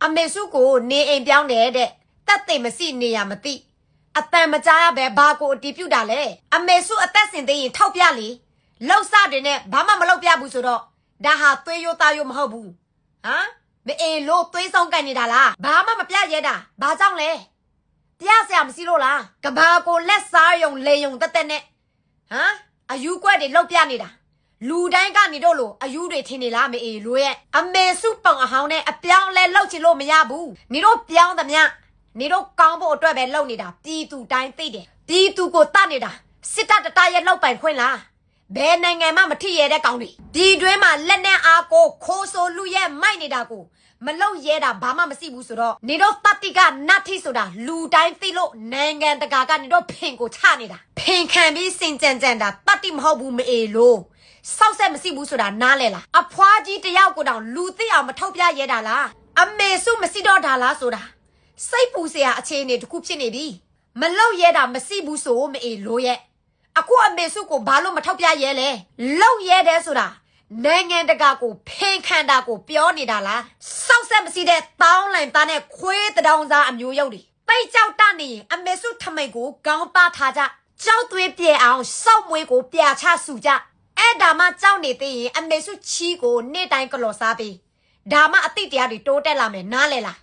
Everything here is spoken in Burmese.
အမေစုကိုနေအိမ်ပြောင်းတယ်တဲ့တက်သိမရှိနေရမသိအတန်မကြားရပဲဘာကိုအတီးပြုတ်တာလဲအမေစုအသက်စင်သိရင်ထောက်ပြလေလောက်စတွေနဲ့ဘာမှမလုပ်ပြဘူးဆိုတော့ဒါဟာသွေးရိုးသားရိုးမဟုတ်ဘူးဟမ်မအေးလို့သွေးဆောင်ကန်နေတာလားဘာမှမပြရဲတာဘာကြောင့်လဲပြဆရာမရှိလို့လားကဘာကိုလက်စားယုံလေယုံတက်တက်နဲ့ဟမ်အယူကွက်တွေလောက်ပြနေတာလူတိုင်းကနေတော့လို့အယူတွေထင်နေလားမအေးလို့ရဲ့အမေစုပောင်အဟောင်းနဲ့အပြောင်းလဲလောက်ချင်လို့မရဘူးနေတော့ပြောင်းသမျှနေတော့ကောင်းဖို့အတွက်ပဲလုပ်နေတာပြည်သူတိုင်းသိတယ်ပြည်သူကိုတတ်နေတာစစ်တပ်တရဲ့လောက်ပိုင်ခွင့်လားဘယ်နိုင်ငံမှမထိရတဲ့ကောင်တွေဒီတွင်းမှာလက်နဲ့အားကိုခိုးဆိုလူရဲ့မိုက်နေတာကိုမလုံရဲတာဘာမှမရှိဘူးဆိုတော့နေတော့တတိကနတ်ထိဆိုတာလူတိုင်းသိလို့နိုင်ငံတကာကနေတော့ဖင်ကိုချနေတာဖင်ခံပြီးစင်ကြံကြံတာတတိမဟုတ်ဘူးမအေးလို့စောက်ဆက်မရှိဘူးဆိုတာနားလဲလားအဖွားကြီးတယောက်ကိုတောင်လူသိအောင်မထုတ်ပြရဲတာလားအမေစုမရှိတော့တာလားဆိုတာစိတ်ပူစရာအခြေအနေတစ်ခုဖြစ်နေပြီမလောက်ရဲတာမရှိဘူးဆိုမအေးလို့ရဲ့အခုအမေစုကိုဘာလို့မထောက်ပြရဲလဲလောက်ရဲတယ်ဆိုတာနိုင်ငံတကာကိုဖင်ခံတာကိုပြောနေတာလားစောက်ဆက်မရှိတဲ့တောင်းလိုင်သားနဲ့ခွေးတောင်စားအမျိုးရုပ်တွေပိတ်ကြောက်တနေရင်အမေစုထမိတ်ကိုကောင်းပါထားကြကြောက်သွေးပြေအောင်စောက်မွေးကိုပြာချဆူကြအဲ့ဒါမှကြောက်နေသေးရင်အမေစုချီကိုနေ့တိုင်းကလော်စားပေးဒါမှအတိတ်တရားတွေတိုးတက်လာမယ်နားလဲလား